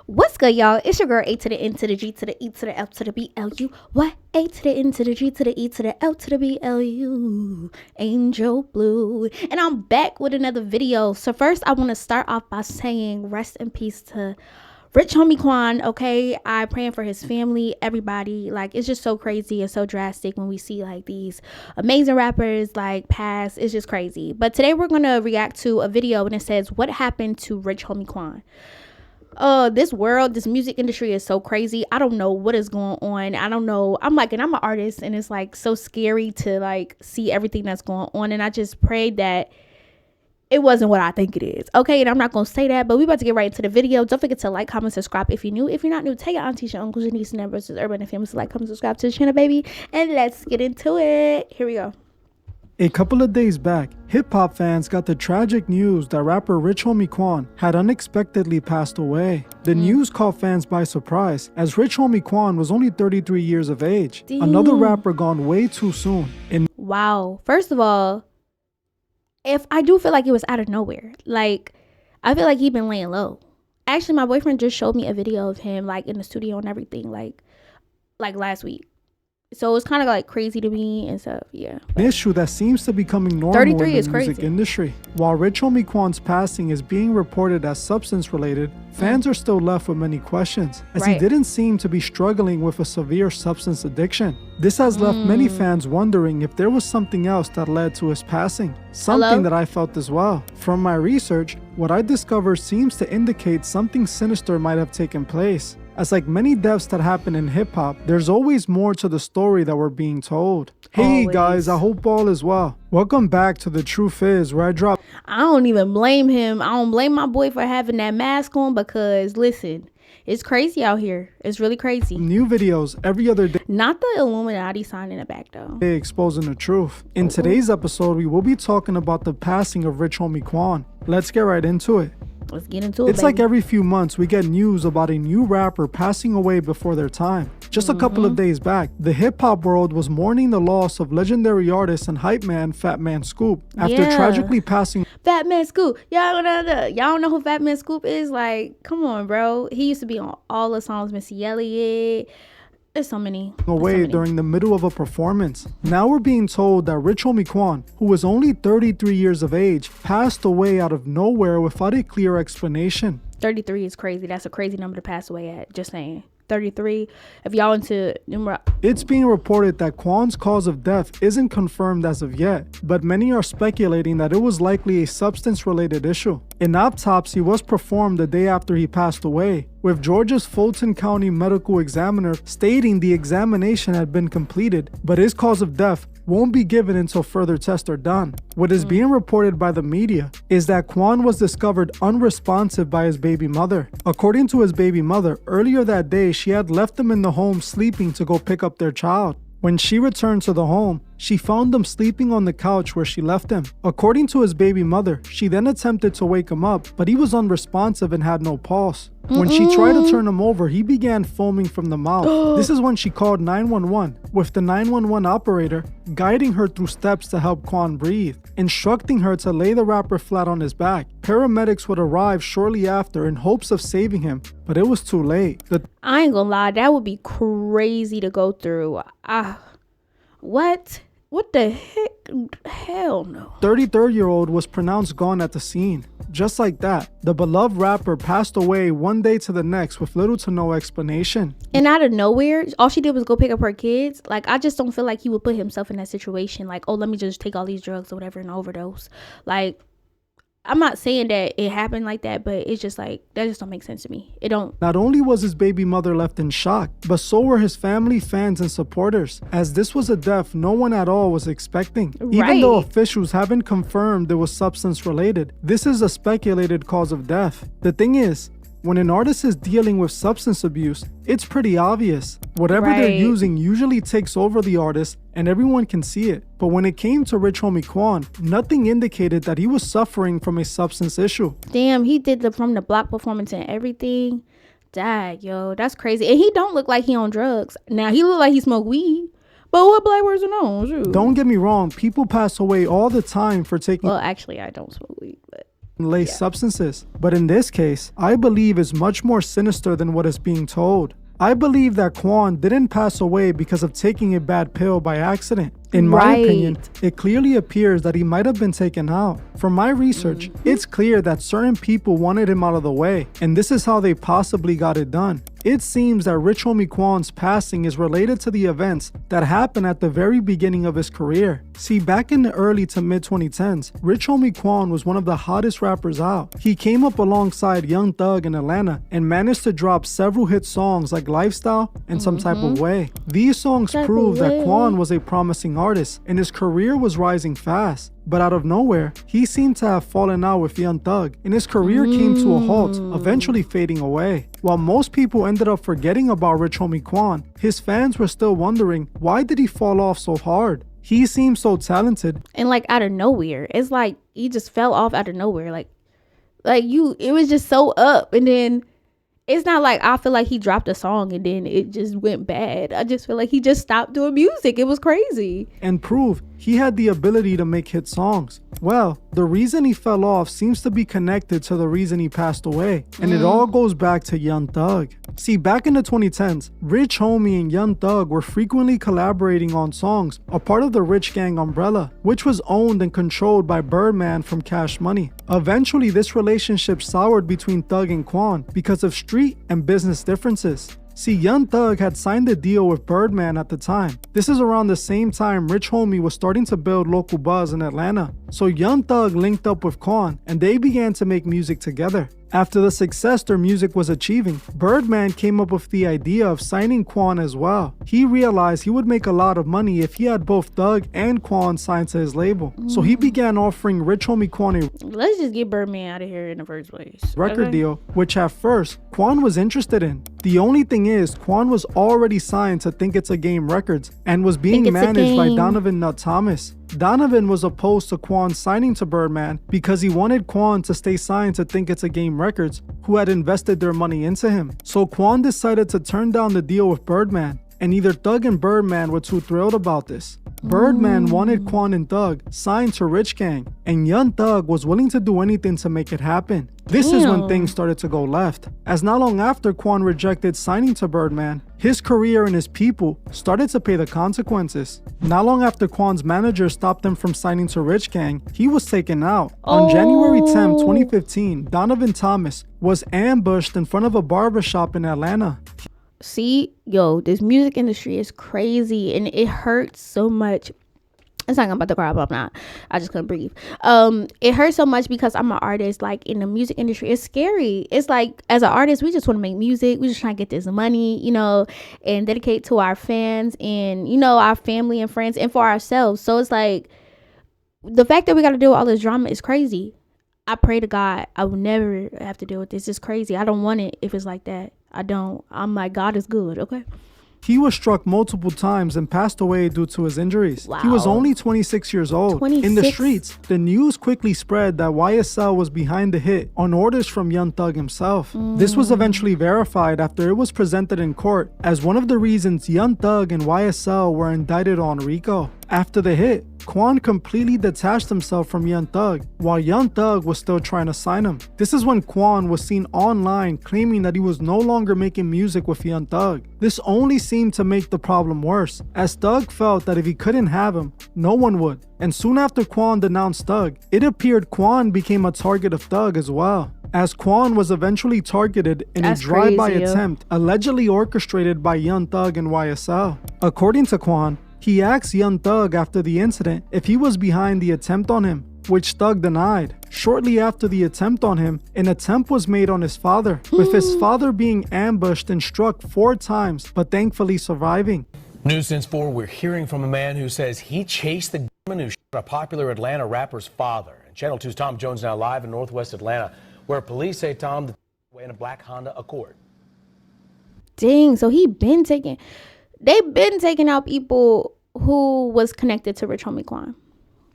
What's good, y'all? It's your girl A to the N to the G to the E to the F to the B L U. What? A to the N to the G to the E to the L to the B L U. Angel Blue. And I'm back with another video. So first, I want to start off by saying rest in peace to Rich Homie QUAN. Okay, I praying for his family, everybody. Like, it's just so crazy and so drastic when we see like these amazing rappers like pass. It's just crazy. But today we're gonna react to a video and it says, "What happened to Rich Homie QUAN?" This music industry is so crazy. I don't know what is going on. I don't know. I'm an artist, and it's like so scary to like see everything that's going on. And I just pray that it wasn't what I think it is. Okay, and I'm not gonna say that, but we about to get right into the video. Don't forget to like, comment, subscribe if you're new. If you're not new, tell your aunties, your uncles, your nieces, neighbors, urban and family to like, comment, subscribe to the channel, baby. And let's get into it. Here we go. A couple of days back, hip-hop fans got the tragic news that rapper Rich Homie QUAN had unexpectedly passed away. The news caught fans by surprise, as Rich Homie QUAN was only 33 years of age. Damn. Another rapper gone way too soon. Wow. First of all, if I do feel like it was out of nowhere. Like, I feel like he been laying low. Actually, my boyfriend just showed me a video of him like in the studio and everything like last week. So it's kind of like crazy to me and stuff, yeah. An issue that seems to be becoming normal in the music industry. While Rich Homie QUAN's passing is being reported as substance related, fans are still left with many questions, as he didn't seem to be struggling with a severe substance addiction. This has left many fans wondering if there was something else that led to his passing. Something that I felt as well. From my research, what I discovered seems to indicate something sinister might have taken place. As like many deaths that happen in hip-hop, there's always more to the story that we're being told. Hey guys, I hope all is well. Welcome back to The Truth Is, where I drop... I don't even blame him. I don't blame my boy for having that mask on because, listen, it's crazy out here. It's really crazy. New videos every other day. Not the Illuminati sign in the back, though. Exposing the truth. In today's episode, we will be talking about the passing of Rich Homie QUAN. Let's get right into it. Let's get into it, It's like every few months we get news about a new rapper passing away before their time. Just a couple of days back, the hip-hop world was mourning the loss of legendary artist and hype man Fat Man Scoop after tragically passing. Fat Man Scoop. Y'all know who Fat Man Scoop is? Like, come on, bro. He used to be on all the songs, Missy Elliott. There's so many. Away during the middle of a performance. Now we're being told that Rich Homie QUAN, who was only 33 years of age, passed away out of nowhere without a clear explanation. 33 is crazy. That's a crazy number to pass away at. Just saying. 33. If y'all into numeral. It's being reported that QUAN's cause of death isn't confirmed as of yet, but many are speculating that it was likely a substance-related issue. An autopsy was performed the day after he passed away, with Georgia's Fulton County medical examiner stating the examination had been completed, but his cause of death won't be given until further tests are done. What is being reported by the media is that QUAN was discovered unresponsive by his baby mother. According to his baby mother, earlier that day she had left him in the home sleeping to go pick up their child. When she returned to the home, she found him sleeping on the couch where she left him. According to his baby mother, she then attempted to wake him up, but he was unresponsive and had no pulse. When she tried to turn him over, he began foaming from the mouth. This is when she called 911, with the 911 operator guiding her through steps to help QUAN breathe, instructing her to lay the rapper flat on his back. Paramedics would arrive shortly after in hopes of saving him, but it was too late. I ain't gonna lie, that would be crazy to go through. What? What the heck? Hell no. 33-year-old was pronounced gone at the scene. Just like that, the beloved rapper passed away one day to the next with little to no explanation. And out of nowhere, all she did was go pick up her kids. Like, I just don't feel like he would put himself in that situation. Like, oh, let me just take all these drugs or whatever and overdose. Like, I'm not saying that it happened like that, but it's just like, that just don't make sense to me. It don't. Not only was his baby mother left in shock, but so were his family, fans, and supporters, as this was a death no one at all was expecting. Even though officials haven't confirmed it was substance related, this is a speculated cause of death. The thing is, when an artist is dealing with substance abuse, it's pretty obvious. Whatever they're using usually takes over the artist and everyone can see it. But when it came to Rich Homie QUAN, nothing indicated that he was suffering from a substance issue. Damn, he did the From the Block performance and everything. Dag, yo, that's crazy. And he don't look like he on drugs. Now, he look like he smoke weed. But what black person knows? Don't get me wrong, people pass away all the time for taking... Well, actually, I don't smoke weed, but... laced substances. But in this case, I believe is much more sinister than what is being told. I believe that QUAN didn't pass away because of taking a bad pill by accident. In my opinion, it clearly appears that he might have been taken out. From my research, it's clear that certain people wanted him out of the way, and this is how they possibly got it done. It seems that Rich Homie Quan's passing is related to the events that happened at the very beginning of his career. See, back in the early to mid 2010s, Rich Homie Quan was one of the hottest rappers out. He came up alongside Young Thug in Atlanta and managed to drop several hit songs like Lifestyle and Some Type of Way. These songs prove that Quan was a promising artist and his career was rising fast. But out of nowhere, he seemed to have fallen out with Young Thug, and his career came to a halt, eventually fading away. While most people ended up forgetting about Rich Homie Quan, his fans were still wondering, why did he fall off so hard? He seemed so talented. And like out of nowhere, it's like he just fell off out of nowhere. It was just so up, and then it's not like I feel like he dropped a song and then it just went bad. I just feel like he just stopped doing music. It was crazy. And prove he had the ability to make hit songs. Well, the reason he fell off seems to be connected to the reason he passed away. And it all goes back to Young Thug. See, back in the 2010s, Rich Homie and Young Thug were frequently collaborating on songs, a part of the Rich Gang umbrella, which was owned and controlled by Birdman from Cash Money. Eventually, this relationship soured between Thug and Quan because of street and business differences. See, Young Thug had signed a deal with Birdman at the time. This is around the same time Rich Homie was starting to build local buzz in Atlanta. So Young Thug linked up with Quan and they began to make music together. After the success their music was achieving, Birdman came up with the idea of signing Quan as well. He realized he would make a lot of money if he had both Thug and Quan signed to his label. So he began offering Rich Homie Quan a Let's just get Birdman out of here in the first place. Record deal, which at first, Quan was interested in. The only thing is, Quan was already signed to Think It's a Game Records and was being managed by Donovan Nut Thomas. Donovan was opposed to Quan signing to Birdman because he wanted Quan to stay signed to Think It's a Game Records, who had invested their money into him. So Quan decided to turn down the deal with Birdman, and neither Thug and Birdman were too thrilled about this. Birdman wanted Quan and Thug signed to Rich Gang, and Young Thug was willing to do anything to make it happen. This is when things started to go left, as not long after Quan rejected signing to Birdman, his career and his people started to pay the consequences. Not long after Quan's manager stopped him from signing to Rich Gang, he was taken out. On January 10, 2015, Donovan Thomas was ambushed in front of a barbershop in Atlanta. See, yo, this music industry is crazy and it hurts so much. It's not about to cry, but I'm not. I just couldn't breathe. It hurts so much because I'm an artist. Like in the music industry, it's scary. It's like as an artist, we just want to make music. We just trying to get this money, and dedicate to our fans and our family and friends and for ourselves. So it's like the fact that we got to deal with all this drama is crazy. I pray to God I will never have to deal with this. It's crazy. I don't want it if it's like that. I don't. I'm like, God is good. Okay. He was struck multiple times and passed away due to his injuries. Wow. He was only 26 years old. 26? In the streets, the news quickly spread that YSL was behind the hit on orders from Young Thug himself. This was eventually verified after it was presented in court as one of the reasons Young Thug and YSL were indicted on RICO. After the hit, Quan completely detached himself from Young Thug, while Young Thug was still trying to sign him. This is when Quan was seen online claiming that he was no longer making music with Young Thug. This only seemed to make the problem worse, as Thug felt that if he couldn't have him, no one would. And soon after Quan denounced Thug, it appeared Quan became a target of Thug as well, as Quan was eventually targeted in a drive-by attempt allegedly orchestrated by Young Thug and YSL. According to Quan, he asked Young Thug after the incident if he was behind the attempt on him, which Thug denied. Shortly after the attempt on him, an attempt was made on his father, with his father being ambushed and struck 4 times, but thankfully surviving. News Since 4, we're hearing from a man who says he chased the gunman who shot a popular Atlanta rapper's father. And Channel 2's Tom Jones now live in Northwest Atlanta, where police say Tom in a black Honda Accord. Dang, so they've been taking out people who was connected to Rich Homie Quan.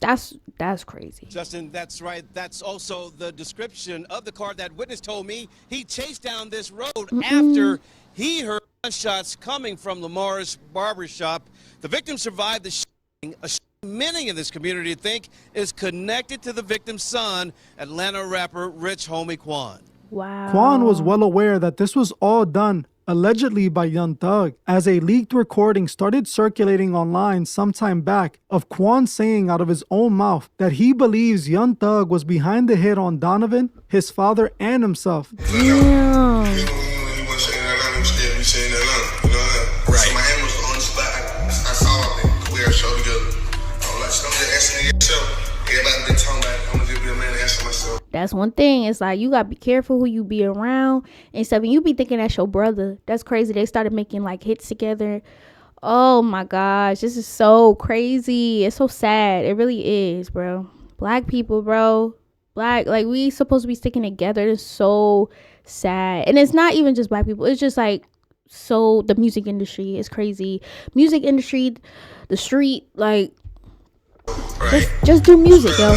That's crazy. Justin, that's right. That's also the description of the car that witness told me. He chased down this road after he heard gunshots coming from Lamar's barbershop. The victim survived the shooting. A many in this community think is connected to the victim's son, Atlanta rapper Rich Homie QUAN. Wow. QUAN was well aware that this was all done allegedly by Young Thug, as a leaked recording started circulating online sometime back of QUAN saying out of his own mouth that he believes Young Thug was behind the hit on Donovan, his father, and himself. Damn. That's one thing. It's like you gotta be careful who you be around and stuff. And you be thinking that's your brother. That's crazy. They started making like hits together. Oh my gosh, this is so crazy. It's so sad. It really is, bro. Black people, bro. Like we supposed to be sticking together. It's so sad. And it's not even just black people. It's just like so the music industry is crazy. Music industry, the street, like just do music, yo.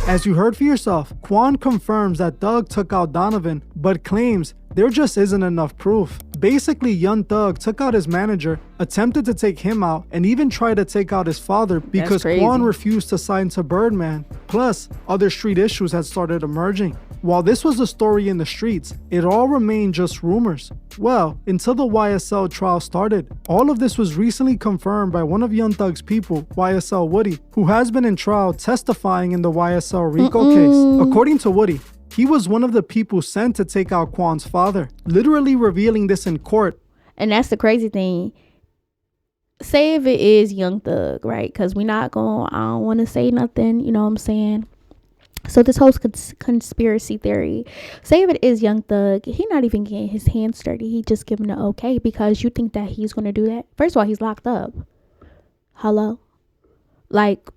As you heard for yourself, QUAN confirms that Thug took out Donovan, but claims there just isn't enough proof. Basically, Young Thug took out his manager, attempted to take him out, and even tried to take out his father because QUAN refused to sign to Birdman. Plus, other street issues had started emerging. While this was the story in the streets, it all remained just rumors. Well, until the YSL trial started. All of this was recently confirmed by one of Young Thug's people, YSL Woody, who has been in trial testifying in the YSL RICO case. According to Woody, he was one of the people sent to take out QUAN's father, literally revealing this in court. And that's the crazy thing. Say if it is Young Thug, right? Because I don't want to say nothing, you know what I'm saying? So this whole conspiracy theory, say if it is Young Thug, he not even getting his hands dirty. He just giving the okay because you think that he's going to do that. First of all, he's locked up. Hello? Like,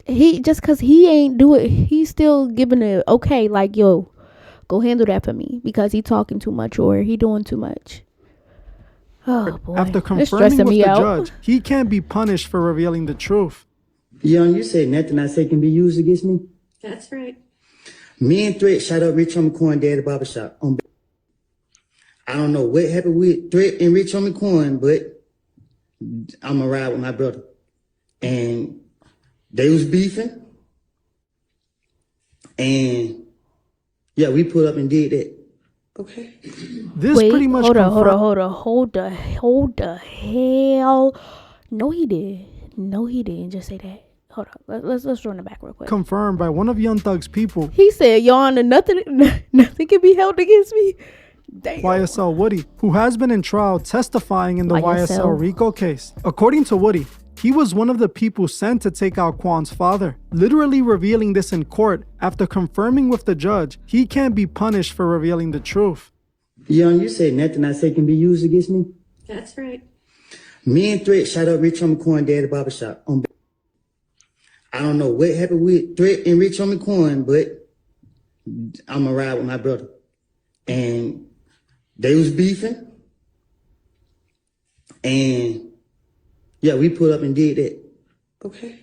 he just because he ain't do it, he's still giving it okay. Like, yo, go handle that for me because he talking too much or he doing too much. Oh, boy. After confirming with the judge, he can't be punished for revealing the truth. Young, you say nothing I say can be used against me? That's right. Me and Threat shot up Rich Homie QUAN Dad at the barbershop. I don't know what happened with Threat and Rich Homie QUAN, but I'm going to ride with my brother. And they was beefing. And yeah, we pulled up and did that. Okay. This pretty much hold the hell. No, he did. No, he didn't just say that. Hold on. Let's run it back real quick. Confirmed by one of Young Thug's people. He said, "Y'all, nothing can be held against me." Damn. YSL Woody, who has been in trial testifying in the YSL RICO case. According to Woody, he was one of the people sent to take out QUAN's father, literally revealing this in court after confirming with the judge he can't be punished for revealing the truth. Young, you say nothing I say can be used against me? That's right. Me and Threat shot up Rich Homie QUAN Dad at the barbershop. I don't know what happened with Threat and Rich Homie QUAN, but I'm going to ride with my brother. And they was beefing. And yeah, we pulled up and did that. Okay.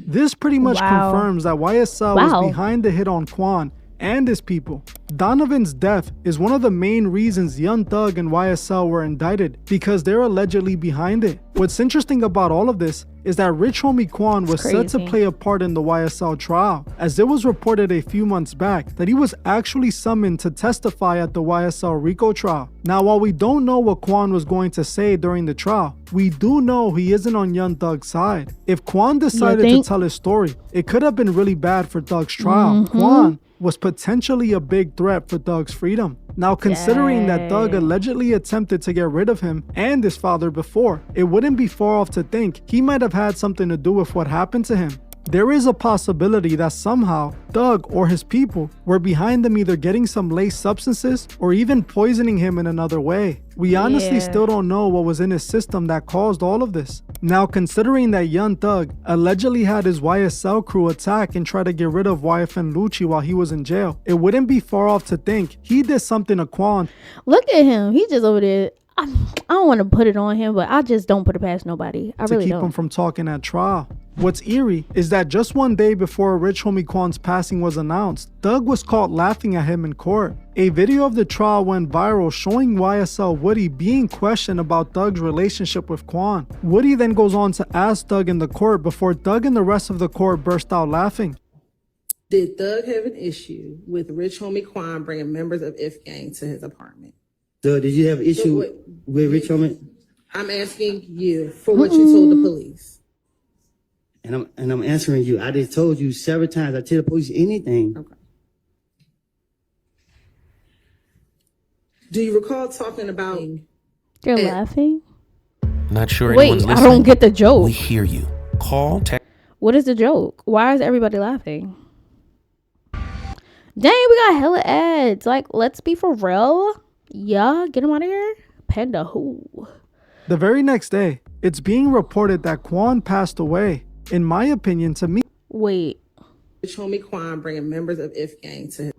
This pretty much confirms that YSL was behind the hit on QUAN and his people. Donovan's death is one of the main reasons Young Thug and YSL were indicted, because they're allegedly behind it. What's interesting about all of this is that Rich Homie QUAN was set to play a part in the YSL trial, as it was reported a few months back that he was actually summoned to testify at the YSL RICO trial. Now, while we don't know what QUAN was going to say during the trial, we do know he isn't on Young Thug's side. If QUAN decided to tell his story, it could have been really bad for Thug's trial. QUAN was potentially a big threat for Thug's freedom. Now, considering that Thug allegedly attempted to get rid of him and his father before, it wouldn't be far off to think he might have had something to do with what happened to him. There is a possibility that somehow Thug or his people were behind them either getting some laced substances or even poisoning him in another way. We honestly still don't know what was in his system that caused all of this. Now, considering that Young Thug allegedly had his YSL crew attack and try to get rid of YFN Lucci while he was in jail, it wouldn't be far off to think he did something to QUAN. Look at him. He just over there. I don't want to put it on him, but I just don't put it past nobody. I really don't. To keep him from talking at trial. What's eerie is that just one day before Rich Homie Quan's passing was announced, Doug was caught laughing at him in court. A video of the trial went viral showing YSL Woody being questioned about Doug's relationship with Quan. Woody then goes on to ask Doug in the court before Doug and the rest of the court burst out laughing. Did Doug have an issue with Rich Homie Quan bringing members of If Gang to his apartment? So did you have an issue with Rich Homie? I'm asking you for what you told the police. And I'm answering you. I just told you several times. I tell the police anything. Okay. Do you recall talking about? They're laughing. Not sure Wait, anyone's I listening. don't get the joke. We hear you. Call, text. What is the joke? Why is everybody laughing? Dang, we got hella ads. Like, let's be for real. Yeah, get him out of here. Panda who? The very next day, it's being reported that Quan passed away. In my opinion, to me, Wait, Rich Homie Quan bringing members of If Gang to his.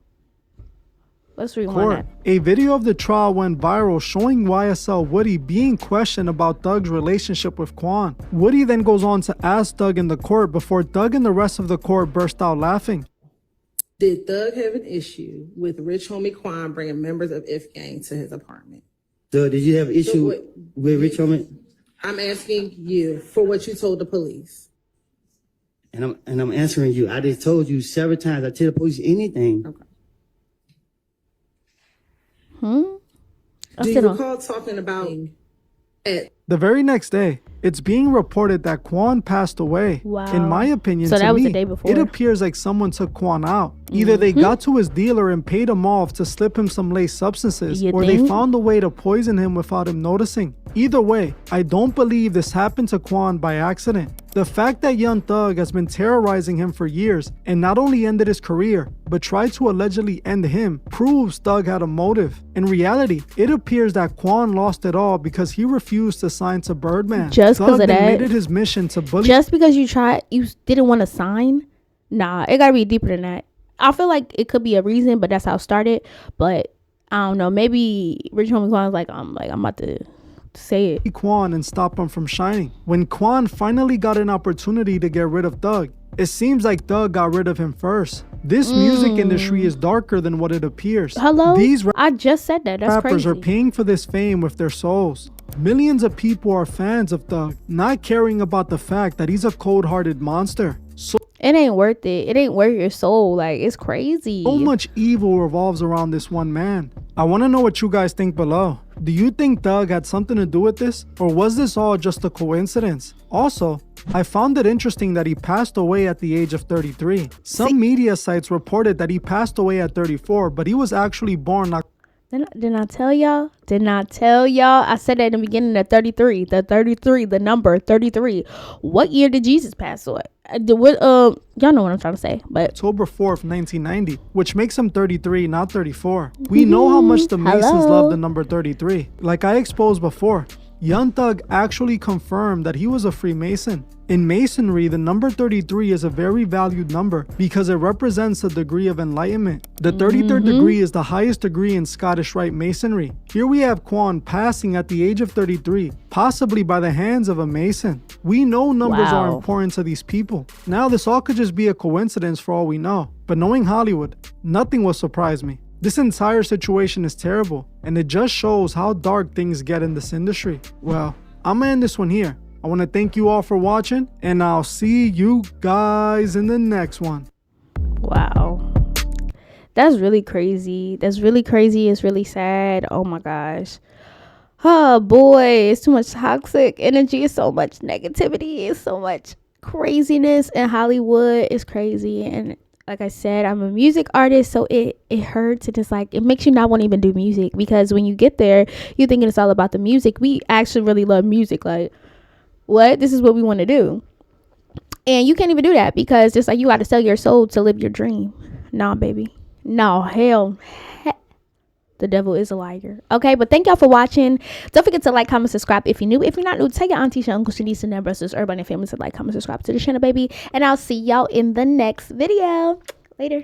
let's rewind court. that. A video of the trial went viral showing YSL Woody being questioned about Doug's relationship with Quan. Woody then goes on to ask Doug in the court before Doug and the rest of the court burst out laughing. Did Doug have an issue with Rich Homie Quan bringing members of If Gang to his apartment? So did you have an issue with Rich Homie? I'm asking you for what you told the police. And I'm answering you. I just told you several times. I tell the police anything. Okay. I Do you still don't. recall talking about at The very next day, it's being reported that Quan passed away. Wow. In my opinion, So to that was me, the day before. it appears like someone took Quan out. Either they got to his dealer and paid him off to slip him some laced substances, You or they think? found a way to poison him without him noticing. Either way, I don't believe this happened to Quan by accident. The fact that Young Thug has been terrorizing him for years and not only ended his career, but tried to allegedly end him, proves Thug had a motive. In reality, it appears that Quan lost it all because he refused to sign to Birdman. Just 'cause Thug of then that? made it his mission to bully Just because you didn't want to sign? Nah, it gotta be deeper than that. I feel like it could be a reason, but that's how it started. But I don't know. Maybe Rich Homie Quan's like, I'm about to say it. Quan and stop him from shining. When Quan finally got an opportunity to get rid of Thug, it seems like Thug got rid of him first. This music industry is darker than what it appears. Hello? These I just said that. That's rappers crazy. are paying for this fame with their souls. Millions of people are fans of Thug, not caring about the fact that he's a cold-hearted monster. It ain't worth it. It ain't worth your soul. Like, it's crazy. So much evil revolves around this one man. I want to know what you guys think below. Do you think Thug had something to do with this? Or was this all just a coincidence? Also, I found it interesting that he passed away at the age of 33. Some media sites reported that he passed away at 34, but he was actually born Didn't I tell y'all? Didn't I tell y'all? I said that in the beginning of 33. The number 33. What year did Jesus pass away? Y'all know what I'm trying to say. But October 4th, 1990, which makes him 33, not 34. We know how much the Masons love the number 33. Like I exposed before, Young Thug actually confirmed that he was a Freemason. In Masonry, the number 33 is a very valued number because it represents a degree of enlightenment. The 33rd degree is the highest degree in Scottish Rite Masonry. Here we have Quan passing at the age of 33, possibly by the hands of a Mason. We know numbers are Wow. important to these people. Now this all could just be a coincidence for all we know. But knowing Hollywood, nothing will surprise me. This entire situation is terrible, and it just shows how dark things get in this industry. Well, I'm gonna end this one here. I want to thank you all for watching, and I'll see you guys in the next one. wow. That's really crazy. That's really crazy. It's really sad. Oh my gosh. Oh boy, it's too much toxic energy. It's so much negativity. It's so much craziness in Hollywood. It's crazy. And like I said, I'm a music artist, so it hurts, and it's like it makes you not want to even do music, because when you get there, you're thinking it's all about the music. We actually really love music. Like, what? This is what we want to do. And you can't even do that, because it's like you got to sell your soul to live your dream. Nah, baby. No, hell. The devil is a liar. Okay, but thank y'all for watching. Don't forget to like, comment, subscribe if you're new. If you're not new, tell your auntie, your uncle, your niece, and their brothers, everybody in the family to like, comment, subscribe to the channel, baby. And I'll see y'all in the next video. Later.